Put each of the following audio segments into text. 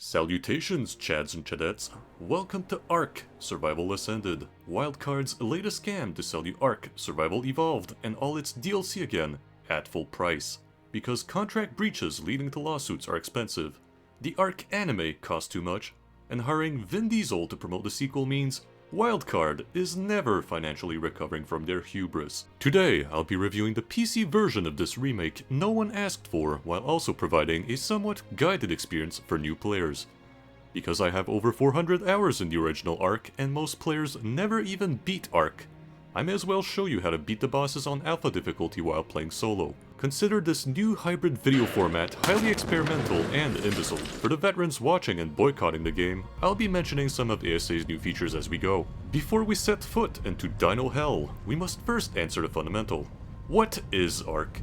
Salutations, Chads and Chadettes. Welcome to ARK Survival Ascended, Wildcard's latest scam to sell you ARK Survival Evolved and all its DLC again, at full price. Because contract breaches leading to lawsuits are expensive, the ARK anime costs too much, and hiring Vin Diesel to promote the sequel means Wildcard is never financially recovering from their hubris. Today, I'll be reviewing the PC version of this remake no one asked for, while also providing a somewhat guided experience for new players. Because I have over 400 hours in the original ARK, and most players never even beat ARK, I may as well show you how to beat the bosses on alpha difficulty while playing solo. Consider this new hybrid video format highly experimental and imbecile. For the veterans watching and boycotting the game, I'll be mentioning some of ASA's new features as we go. Before we set foot into Dino Hell, we must first answer the fundamental. What is ARK?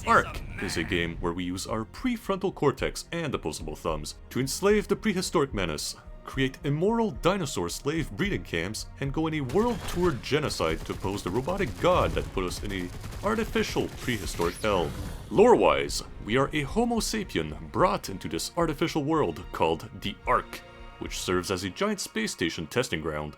ARK is a game where we use our prefrontal cortex and opposable thumbs to enslave the prehistoric menace, create immoral dinosaur slave breeding camps, and go on a world tour genocide to oppose the robotic god that put us in a artificial prehistoric hell. Lore-wise, we are a Homo sapien brought into this artificial world called the ARK, which serves as a giant space station testing ground.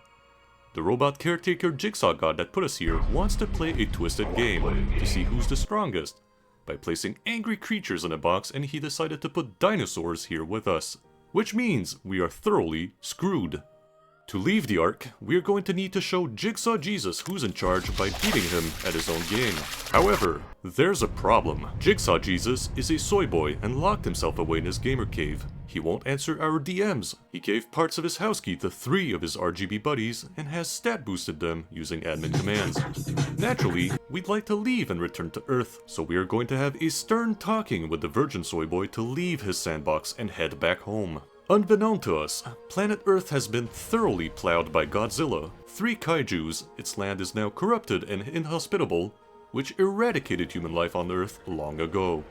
The robot caretaker Jigsaw god that put us here wants to play a twisted game to see who's the strongest by placing angry creatures in a box, and he decided to put dinosaurs here with us. Which means we are thoroughly screwed. To leave the ARK, we are going to need to show Jigsaw Jesus who's in charge by beating him at his own game. However, there's a problem. Jigsaw Jesus is a soy boy and locked himself away in his gamer cave. He won't answer our DMs. He gave parts of his house key to 3 of his RGB buddies and has stat boosted them using admin commands. Naturally, we'd like to leave and return to Earth, so we are going to have a stern talking with the virgin soy boy to leave his sandbox and head back home. Unbeknown to us, planet Earth has been thoroughly plowed by Godzilla, 3 kaijus, its land is now corrupted and inhospitable, which eradicated human life on Earth long ago.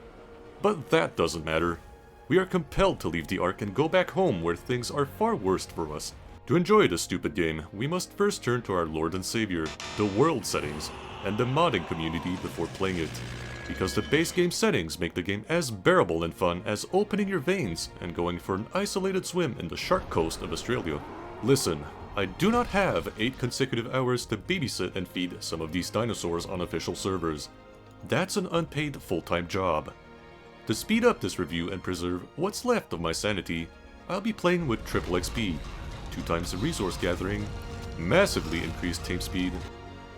But that doesn't matter. We are compelled to leave the ARK and go back home where things are far worse for us. To enjoy this stupid game, we must first turn to our Lord and Savior, the world settings, and the modding community before playing it. Because the base game settings make the game as bearable and fun as opening your veins and going for an isolated swim in the shark coast of Australia. Listen, I do not have 8 consecutive hours to babysit and feed some of these dinosaurs on official servers. That's an unpaid full-time job. To speed up this review and preserve what's left of my sanity, I'll be playing with triple XP, 2 times the resource gathering, massively increased tame speed,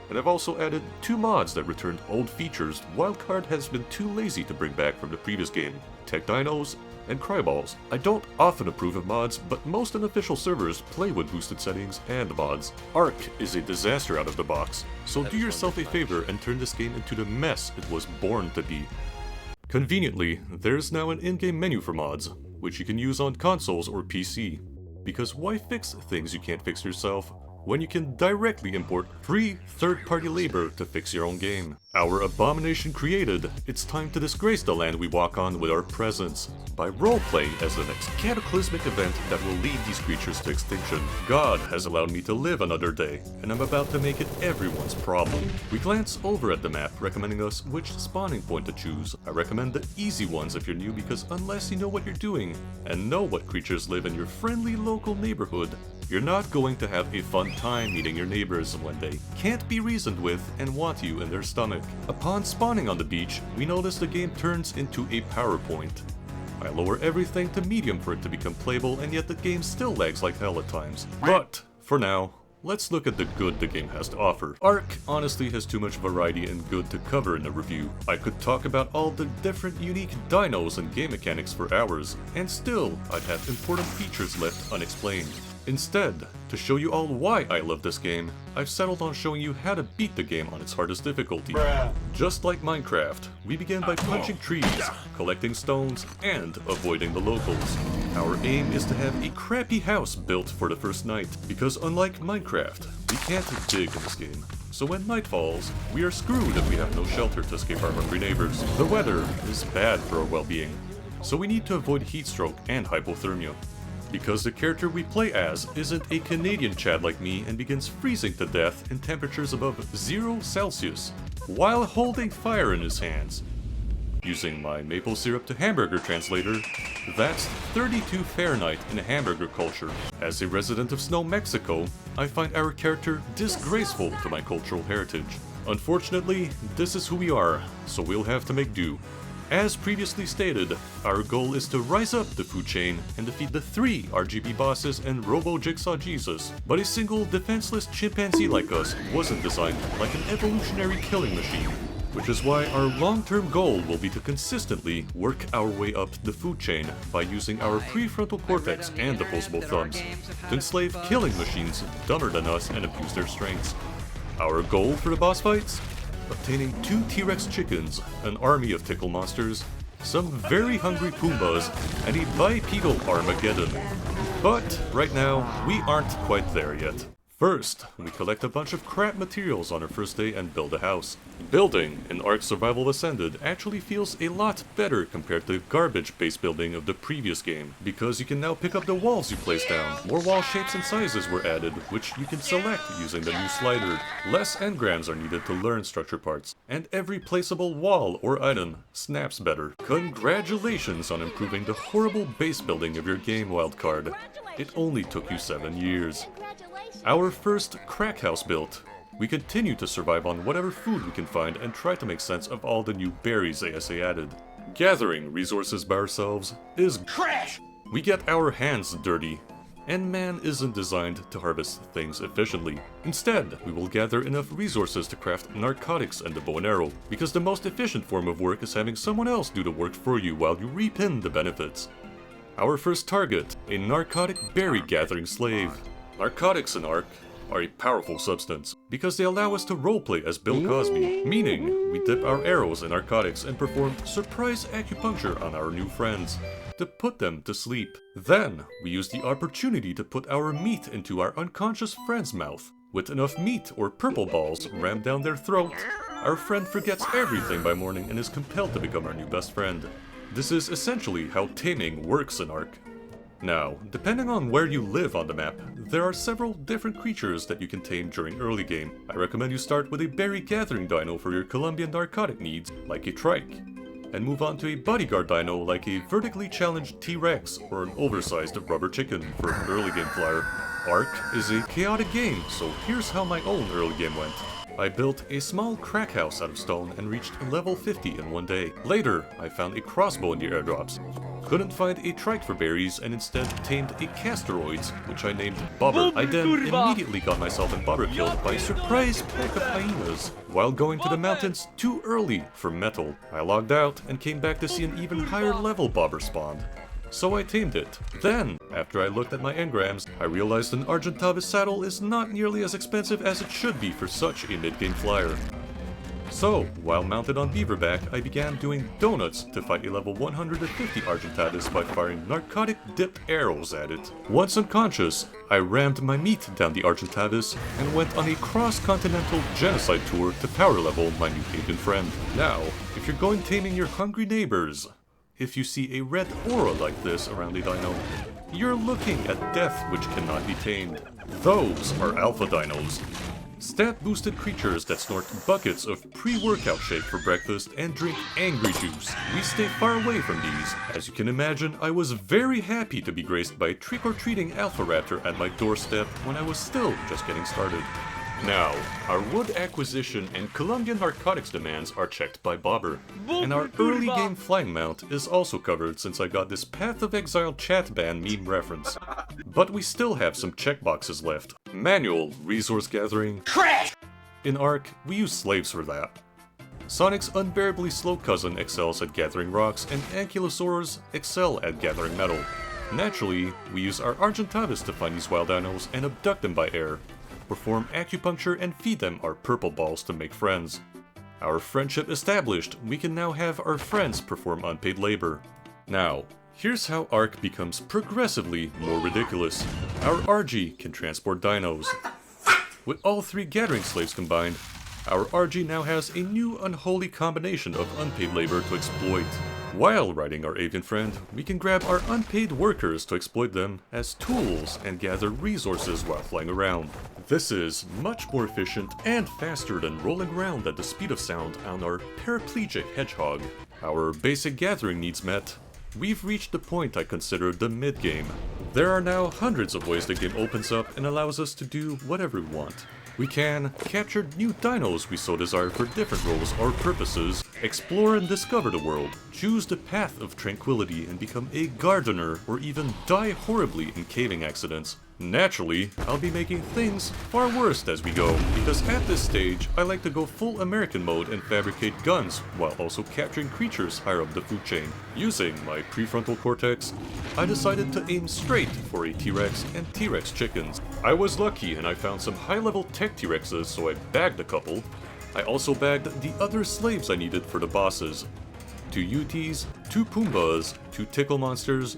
and I've also added 2 mods that returned old features Wildcard has been too lazy to bring back from the previous game, Tech Dinos and Cryballs. I don't often approve of mods, but most unofficial servers play with boosted settings and mods. ARK is a disaster out of the box, so do yourself a favor and turn this game into the mess it was born to be. Conveniently, there's now an in-game menu for mods, which you can use on consoles or PC. Because why fix things you can't fix yourself when you can directly import free third-party labor to fix your own game? Our abomination created, it's time to disgrace the land we walk on with our presence, by role-playing as the next cataclysmic event that will lead these creatures to extinction. God has allowed me to live another day, and I'm about to make it everyone's problem. We glance over at the map, recommending us which spawning point to choose. I recommend the easy ones if you're new, because unless you know what you're doing, and know what creatures live in your friendly local neighborhood, you're not going to have a fun time meeting your neighbors when they can't be reasoned with and want you in their stomach. Upon spawning on the beach, we notice the game turns into a PowerPoint. I lower everything to medium for it to become playable, and yet the game still lags like hell at times. But, for now, let's look at the good the game has to offer. ARK honestly has too much variety and good to cover in a review. I could talk about all the different unique dinos and game mechanics for hours, and still I'd have important features left unexplained. Instead, to show you all why I love this game, I've settled on showing you how to beat the game on its hardest difficulty. Just like Minecraft, we begin by punching trees, collecting stones, and avoiding the locals. Our aim is to have a crappy house built for the first night, because unlike Minecraft, we can't dig in this game. So when night falls, we are screwed if we have no shelter to escape our hungry neighbors. The weather is bad for our well-being, so we need to avoid heatstroke and hypothermia. Because the character we play as isn't a Canadian Chad like me and begins freezing to death in temperatures above 0 Celsius while holding fire in his hands. Using my maple syrup to hamburger translator, that's 32 Fahrenheit in hamburger culture. As a resident of Snow, Mexico, I find our character disgraceful to my cultural heritage. Unfortunately, this is who we are, so we'll have to make do. As previously stated, our goal is to rise up the food chain and defeat the 3 RGB bosses and Robo Jigsaw Jesus. But a single defenseless chimpanzee like us wasn't designed like an evolutionary killing machine. Which is why our long-term goal will be to consistently work our way up the food chain by using our prefrontal cortex and opposable thumbs to enslave killing machines dumber than us and abuse their strengths. Our goal for the boss fights? Obtaining 2 T-Rex chickens, an army of tickle monsters, some very hungry Poombas, and a bipedal Armageddon. But right now, we aren't quite there yet. First, we collect a bunch of crap materials on our first day and build a house. Building in ARK Survival Ascended actually feels a lot better compared to the garbage base building of the previous game, because you can now pick up the walls you place down. More wall shapes and sizes were added, which you can select using the new slider. Less engrams are needed to learn structure parts, and every placeable wall or item snaps better. Congratulations on improving the horrible base building of your game, Wildcard. It only took you 7 years. Our first crack house built. We continue to survive on whatever food we can find and try to make sense of all the new berries ASA added. Gathering resources by ourselves is trash! We get our hands dirty, and man isn't designed to harvest things efficiently. Instead, we will gather enough resources to craft narcotics and the bow and arrow, because the most efficient form of work is having someone else do the work for you while you reap in the benefits. Our first target, a narcotic berry gathering slave. Narcotics in ARK are a powerful substance, because they allow us to roleplay as Bill Cosby, meaning we dip our arrows in narcotics and perform surprise acupuncture on our new friends to put them to sleep. Then, we use the opportunity to put our meat into our unconscious friend's mouth. With enough meat or purple balls rammed down their throat, our friend forgets everything by morning and is compelled to become our new best friend. This is essentially how taming works in ARK. Now, depending on where you live on the map, there are several different creatures that you can tame during early game. I recommend you start with a berry gathering dino for your Colombian narcotic needs, like a trike, and move on to a bodyguard dino like a vertically challenged T-Rex or an oversized rubber chicken for an early game flyer. ARK is a chaotic game, so here's how my own early game went. I built a small crack house out of stone and reached level 50 in one day. Later, I found a crossbow in the airdrops. Couldn't find a trike for berries and instead tamed a Casteroids, which I named Bobber. I then immediately got myself and Bobber killed by a surprise pack of hyenas while going to the mountains too early for metal. I logged out and came back to see an even higher level Bobber spawned. So I tamed it. Then, after I looked at my engrams, I realized an Argentavis saddle is not nearly as expensive as it should be for such a mid-game flyer. So, while mounted on Beaverback, I began doing donuts to fight a level 150 Argentavis by firing narcotic-dipped arrows at it. Once unconscious, I rammed my meat down the Argentavis and went on a cross-continental genocide tour to power level my new pagan friend. Now, if you're going taming your hungry neighbors, if you see a red aura like this around a dino, you're looking at death which cannot be tamed. Those are alpha dinos. Stat-boosted creatures that snort buckets of pre-workout shake for breakfast and drink angry juice. We stay far away from these. As you can imagine, I was very happy to be graced by a trick-or-treating alpha raptor at my doorstep when I was still just getting started. Now, our wood acquisition and Colombian narcotics demands are checked by Bobber, and our early game flying mount is also covered since I got this Path of Exile chat ban meme reference. But we still have some checkboxes left. Manual resource gathering. Trash! In ARK, we use slaves for that. Sonic's unbearably slow cousin excels at gathering rocks, and Ankylosaurs excel at gathering metal. Naturally, we use our Argentavis to find these wild dinos and abduct them by air, perform acupuncture and feed them our purple balls to make friends. Our friendship established, we can now have our friends perform unpaid labor. Now, here's how ARK becomes progressively more ridiculous. Our RG can transport dinos. With all 3 gathering slaves combined, our RG now has a new unholy combination of unpaid labor to exploit. While riding our avian friend, we can grab our unpaid workers to exploit them as tools and gather resources while flying around. This is much more efficient and faster than rolling around at the speed of sound on our paraplegic hedgehog. Our basic gathering needs met. We've reached the point I consider the mid-game. There are now hundreds of ways the game opens up and allows us to do whatever we want. We can capture new dinos we so desire for different roles or purposes, explore and discover the world, choose the path of tranquility and become a gardener, or even die horribly in caving accidents. Naturally, I'll be making things far worse as we go, because at this stage, I like to go full American mode and fabricate guns, while also capturing creatures higher up the food chain. Using my prefrontal cortex, I decided to aim straight for a T-Rex and T-Rex chickens. I was lucky and I found some high-level tech T-Rexes, so I bagged a couple. I also bagged the other slaves I needed for the bosses. 2 UTs, 2 Pumbas, 2 Tickle Monsters,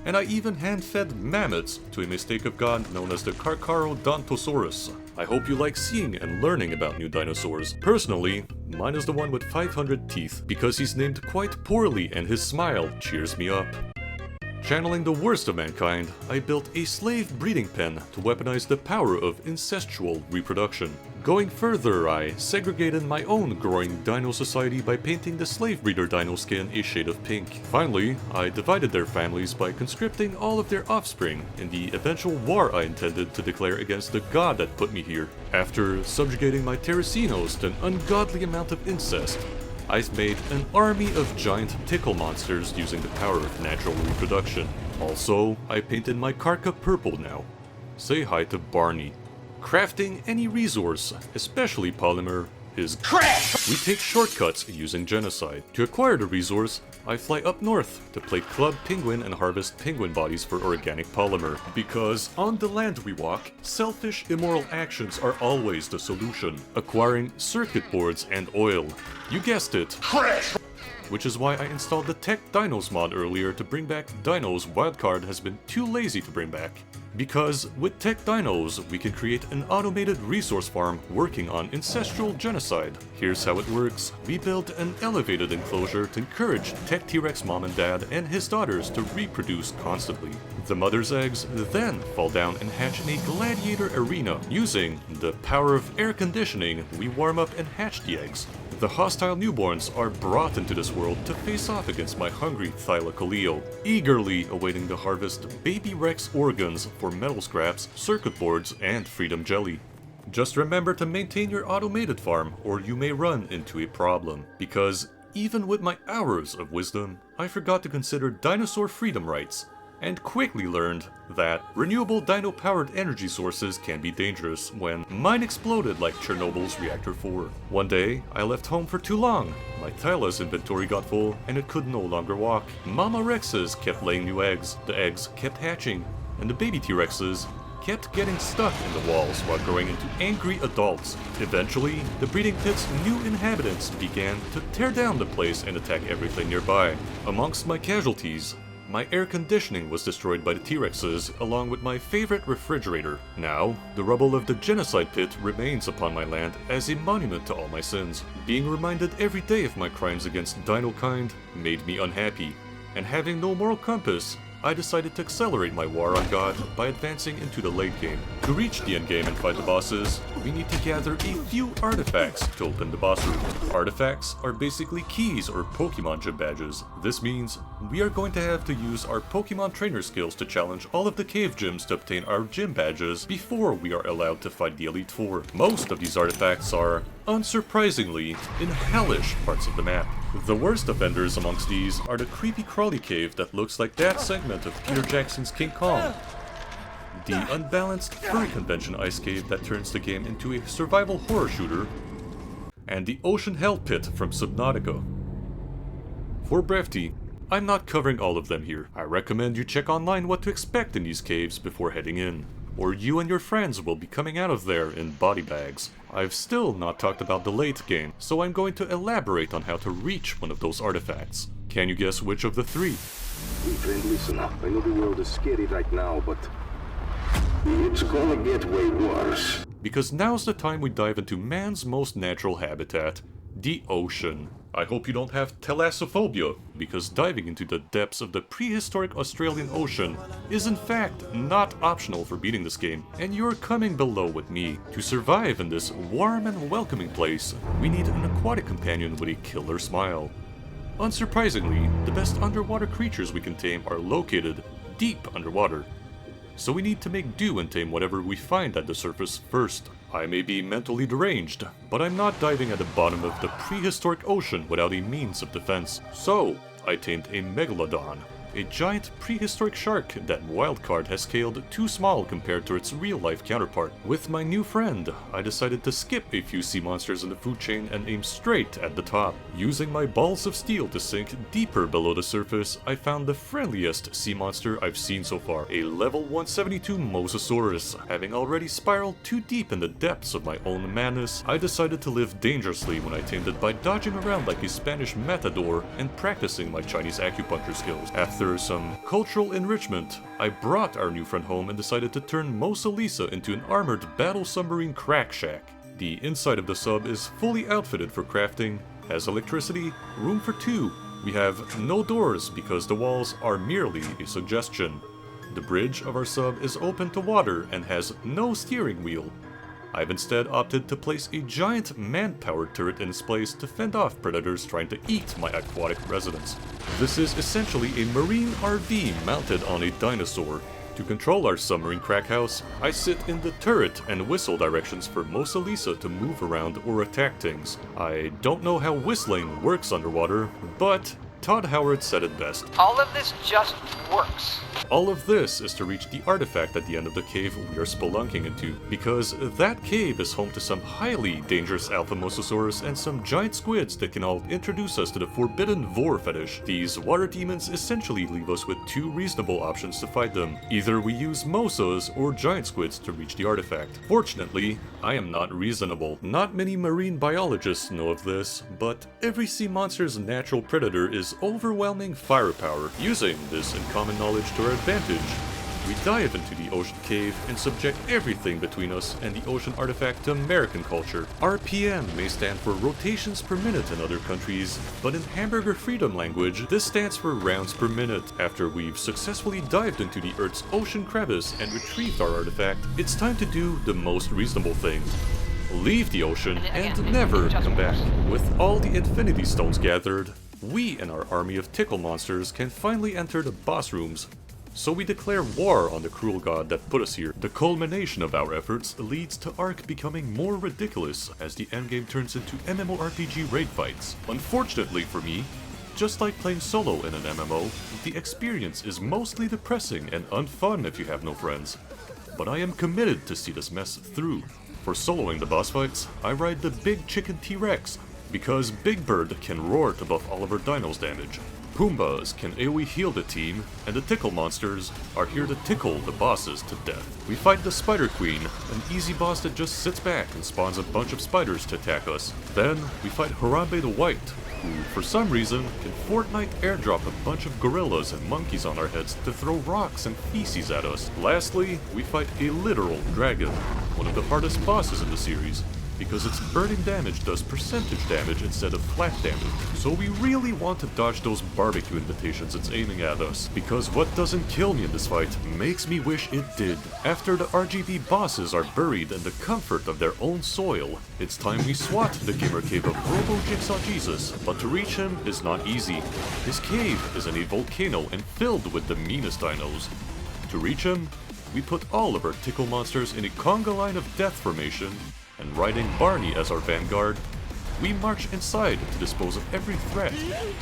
and I even hand-fed mammoths to a mistake of God known as the Carcharodontosaurus. I hope you like seeing and learning about new dinosaurs. Personally, mine is the one with 500 teeth, because he's named quite poorly and his smile cheers me up. Channeling the worst of mankind, I built a slave breeding pen to weaponize the power of incestual reproduction. Going further, I segregated my own growing dino society by painting the slave breeder dino skin a shade of pink. Finally, I divided their families by conscripting all of their offspring in the eventual war I intended to declare against the god that put me here. After subjugating my Terracino's to an ungodly amount of incest, I've made an army of giant tickle monsters using the power of natural reproduction. Also, I painted my Karka purple now. Say hi to Barney. Crafting any resource, especially polymer, is crash! We take shortcuts using genocide. To acquire the resource, I fly up north to play Club Penguin and harvest penguin bodies for organic polymer. Because on the land we walk, selfish, immoral actions are always the solution. Acquiring circuit boards and oil. You guessed it. Crash! Which is why I installed the Tek Dinos mod earlier to bring back dinos wildcard has been too lazy to bring back. Because with Tek Dinos, we can create an automated resource farm working on ancestral genocide. Here's how it works. We build an elevated enclosure to encourage Tek T-Rex mom and dad and his daughters to reproduce constantly. The mother's eggs then fall down and hatch in a gladiator arena. Using the power of air conditioning, we warm up and hatch the eggs. The hostile newborns are brought into this world to face off against my hungry Thylacoleo, eagerly awaiting the harvest baby Rex organs for metal scraps, circuit boards, and freedom jelly. Just remember to maintain your automated farm, or you may run into a problem. Because even with my hours of wisdom, I forgot to consider dinosaur freedom rights, and quickly learned that renewable dino-powered energy sources can be dangerous when mine exploded like Chernobyl's Reactor 4. One day, I left home for too long. My Thyla's inventory got full, and it could no longer walk. Mama Rexes kept laying new eggs, the eggs kept hatching, and the baby T-Rexes kept getting stuck in the walls while growing into angry adults. Eventually, the breeding pit's new inhabitants began to tear down the place and attack everything nearby. Amongst my casualties, my air conditioning was destroyed by the T-Rexes, along with my favorite refrigerator. Now, the rubble of the genocide pit remains upon my land as a monument to all my sins. Being reminded every day of my crimes against dino kind made me unhappy, and having no moral compass, I decided to accelerate my war on God by advancing into the late game. To reach the endgame and fight the bosses, we need to gather a few artifacts to open the boss room. Artifacts are basically keys or Pokemon gym badges. This means we are going to have to use our Pokemon trainer skills to challenge all of the cave gyms to obtain our gym badges before we are allowed to fight the Elite Four. Most of these artifacts are, unsurprisingly, in hellish parts of the map. The worst offenders amongst these are the creepy crawly cave that looks like that segment of Peter Jackson's King Kong, the unbalanced furry convention ice cave that turns the game into a survival horror shooter, and the ocean hell pit from Subnautica. For brevity, I'm not covering all of them here. I recommend you check online what to expect in these caves before heading in, or you and your friends will be coming out of there in body bags. I've still not talked about the late game, so I'm going to elaborate on how to reach one of those artifacts. Can you guess which of the three? Hey friend, listen up. I know the world is scary right now, but it's gonna get way worse. Because now's the time we dive into man's most natural habitat, the ocean. I hope you don't have thalassophobia, because diving into the depths of the prehistoric Australian Ocean is in fact not optional for beating this game, and you're coming below with me. To survive in this warm and welcoming place, we need an aquatic companion with a killer smile. Unsurprisingly, the best underwater creatures we can tame are located deep underwater. So we need to make do and tame whatever we find at the surface first. I may be mentally deranged, but I'm not diving at the bottom of the prehistoric ocean without a means of defense. So, I tamed a megalodon, a giant prehistoric shark that wildcard has scaled too small compared to its real-life counterpart. With my new friend, I decided to skip a few sea monsters in the food chain and aim straight at the top. Using my balls of steel to sink deeper below the surface, I found the friendliest sea monster I've seen so far, a level 172 Mosasaurus. Having already spiraled too deep in the depths of my own madness, I decided to live dangerously when I tamed it by dodging around like a Spanish matador and practicing my Chinese acupuncture skills. After some cultural enrichment, I brought our new friend home and decided to turn Mosalisa into an armored battle submarine crack shack. The inside of the sub is fully outfitted for crafting, has electricity, room for 2. We have no doors because the walls are merely a suggestion. The bridge of our sub is open to water and has no steering wheel. I've instead opted to place a giant man-powered turret in its place to fend off predators trying to eat my aquatic residents. This is essentially a marine RV mounted on a dinosaur. To control our submarine crack house, I sit in the turret and whistle directions for Mosalisa to move around or attack things. I don't know how whistling works underwater, but Todd Howard said it best. All of this just works. All of this is to reach the artifact at the end of the cave we are spelunking into, because that cave is home to some highly dangerous alpha mosasaurus and some giant squids that can all introduce us to the forbidden vor fetish. These water demons essentially leave us with 2 reasonable options to fight them. Either we use mosas or giant squids to reach the artifact. Fortunately, I am not reasonable. Not many marine biologists know of this, but every sea monster's natural predator is overwhelming firepower. Using this in common knowledge to our advantage, we dive into the ocean cave and subject everything between us and the ocean artifact to American culture. RPM may stand for rotations per minute in other countries, but in Hamburger Freedom language, this stands for rounds per minute. After we've successfully dived into the Earth's ocean crevice and retrieved our artifact, it's time to do the most reasonable thing. Leave the ocean and never come back. With all the Infinity Stones gathered, we and our army of tickle monsters can finally enter the boss rooms. So we declare war on the cruel god that put us here. The culmination of our efforts leads to ARK becoming more ridiculous as the endgame turns into MMORPG raid fights. Unfortunately for me, just like playing solo in an MMO, the experience is mostly depressing and unfun if you have no friends. But I am committed to see this mess through. For soloing the boss fights, I ride the big chicken T-Rex, because Big Bird can roar to buff all of her dinos damage. Poombas can AoE heal the team, and the tickle monsters are here to tickle the bosses to death. We fight the Spider Queen, an easy boss that just sits back and spawns a bunch of spiders to attack us. Then we fight Harambe the White, who for some reason can Fortnite airdrop a bunch of gorillas and monkeys on our heads to throw rocks and feces at us. Lastly, we fight a literal dragon, one of the hardest bosses in the series, because its burning damage does percentage damage instead of flat damage. So we really want to dodge those barbecue invitations it's aiming at us, because what doesn't kill me in this fight makes me wish it did. After the RGB bosses are buried in the comfort of their own soil, it's time we swat the gamer cave of Robo Jigsaw Jesus, but to reach him is not easy. His cave is in a volcano and filled with the meanest dinos. To reach him, we put all of our tickle monsters in a conga line of death formation, and riding Barney as our vanguard, we march inside to dispose of every threat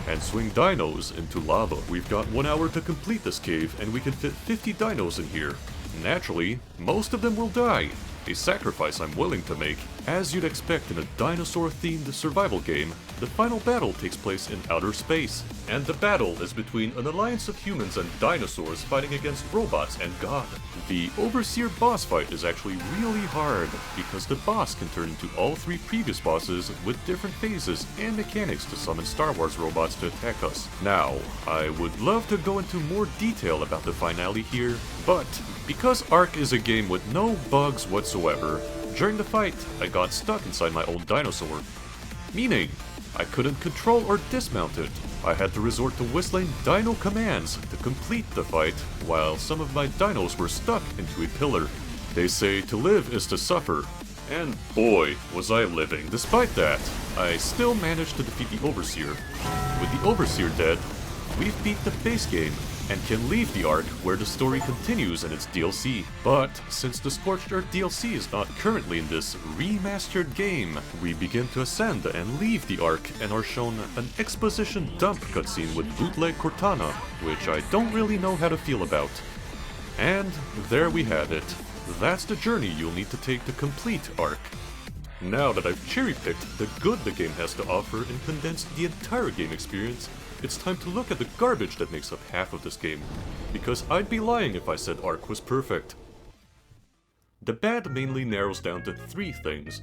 and swing dinos into lava. We've got 1 hour to complete this cave and we can fit 50 dinos in here. Naturally, most of them will die, a sacrifice I'm willing to make. As you'd expect in a dinosaur-themed survival game, the final battle takes place in outer space, and the battle is between an alliance of humans and dinosaurs fighting against robots and God. The Overseer boss fight is actually really hard, because the boss can turn into all 3 previous bosses with different phases and mechanics to summon Star Wars robots to attack us. Now, I would love to go into more detail about the finale here, but because ARK is a game with no bugs whatsoever, during the fight, I got stuck inside my own dinosaur. Meaning, I couldn't control or dismount it. I had to resort to whistling dino commands to complete the fight, while some of my dinos were stuck into a pillar. They say to live is to suffer, And boy, was I living. Despite that, I still managed to defeat the Overseer. With the Overseer dead, we've beat the base game, and can leave the Ark where the story continues in its DLC. But since the Scorched Earth DLC is not currently in this remastered game, we begin to ascend and leave the Ark and are shown an exposition dump cutscene with bootleg Cortana, which I don't really know how to feel about. And there we have it. That's the journey you'll need to take to complete Ark. Now that I've cherry-picked the good the game has to offer and condensed the entire game experience, it's time to look at the garbage that makes up half of this game, because I'd be lying if I said Ark was perfect. The bad mainly narrows down to 3 things: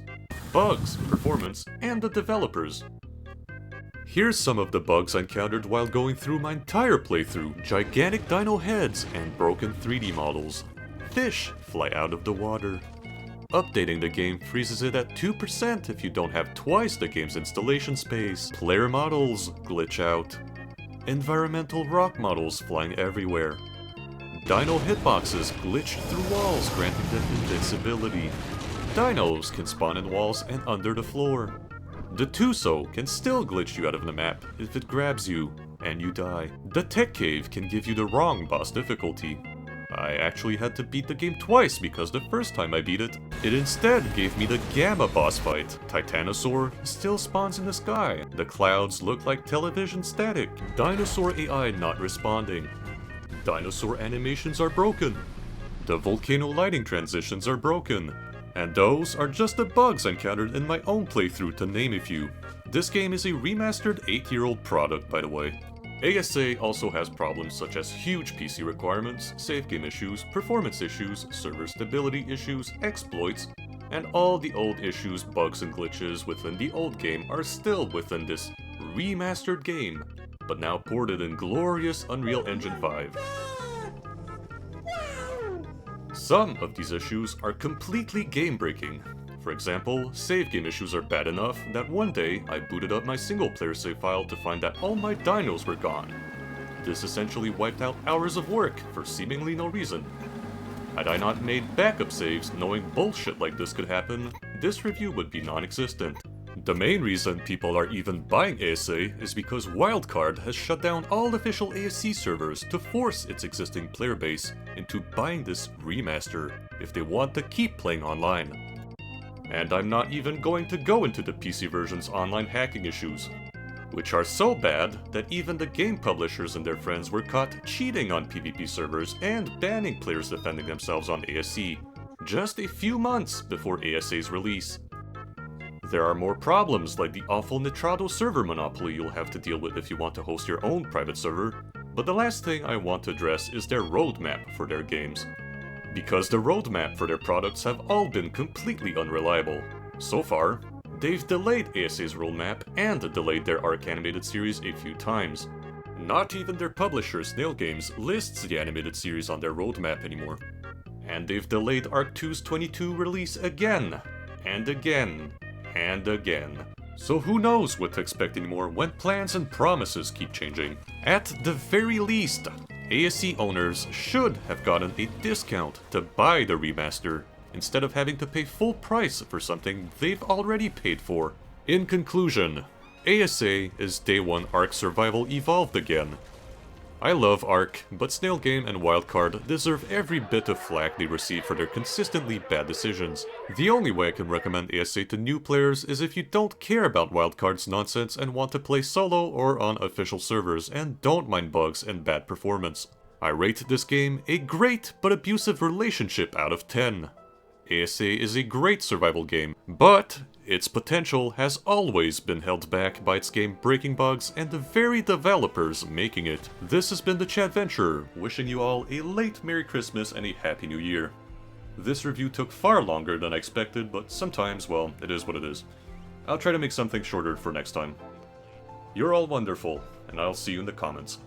bugs, performance, and the developers. Here's some of the bugs I encountered while going through my entire playthrough: gigantic dino heads and broken 3D models. Fish fly out of the water. Updating the game freezes it at 2% if you don't have twice the game's installation space. Player models glitch out. Environmental rock models flying everywhere. Dino hitboxes glitch through walls, granting them invincibility. Dinos can spawn in walls and under the floor. The Tuso can still glitch you out of the map if it grabs you, and you die. The Tek Cave can give you the wrong boss difficulty. I actually had to beat the game twice because the first time I beat it, it instead gave me the Gamma boss fight. Titanosaur still spawns in the sky. The clouds look like television static. Dinosaur AI not responding. Dinosaur animations are broken. The volcano lighting transitions are broken. And those are just the bugs I encountered in my own playthrough, to name a few. This game is a remastered 8-year-old product, by the way. ASA also has problems such as huge PC requirements, save game issues, performance issues, server stability issues, exploits, and all the old issues, bugs, and glitches within the old game are still within this remastered game, but now ported in glorious Unreal Engine 5. Some of these issues are completely game-breaking. For example, save game issues are bad enough that one day I booted up my single-player save file to find that all my dinos were gone. This essentially wiped out hours of work for seemingly no reason. Had I not made backup saves knowing bullshit like this could happen, this review would be non-existent. The main reason people are even buying ASA is because Wildcard has shut down all official ASC servers to force its existing player base into buying this remaster if they want to keep playing online. And I'm not even going to go into the PC version's online hacking issues, which are so bad that even the game publishers and their friends were caught cheating on PvP servers and banning players defending themselves on ASC, just a few months before ASA's release. There are more problems like the awful Nitrado server monopoly you'll have to deal with if you want to host your own private server, but the last thing I want to address is their roadmap for their games. Because the roadmap for their products have all been completely unreliable. So far, they've delayed ASA's roadmap and delayed their ARK animated series a few times. Not even their publisher, Snail Games, lists the animated series on their roadmap anymore. And they've delayed ARK 2's 22 release again, and again, and again. So who knows what to expect anymore when plans and promises keep changing. At the very least, ASC owners should have gotten a discount to buy the remaster, instead of having to pay full price for something they've already paid for. In conclusion, ASA is Day 1 ARK Survival Evolved again. I love ARK, but Snail Game and Wildcard deserve every bit of flack they receive for their consistently bad decisions. The only way I can recommend ASA to new players is if you don't care about Wildcard's nonsense and want to play solo or on official servers and don't mind bugs and bad performance. I rate this game a great but abusive relationship out of 10. ASA is a great survival game, but its potential has always been held back by its game-breaking bugs and the very developers making it. This has been the Chadventurer, wishing you all a late Merry Christmas and a Happy New Year. This review took far longer than I expected, but sometimes, well, it is what it is. I'll try to make something shorter for next time. You're all wonderful, and I'll see you in the comments.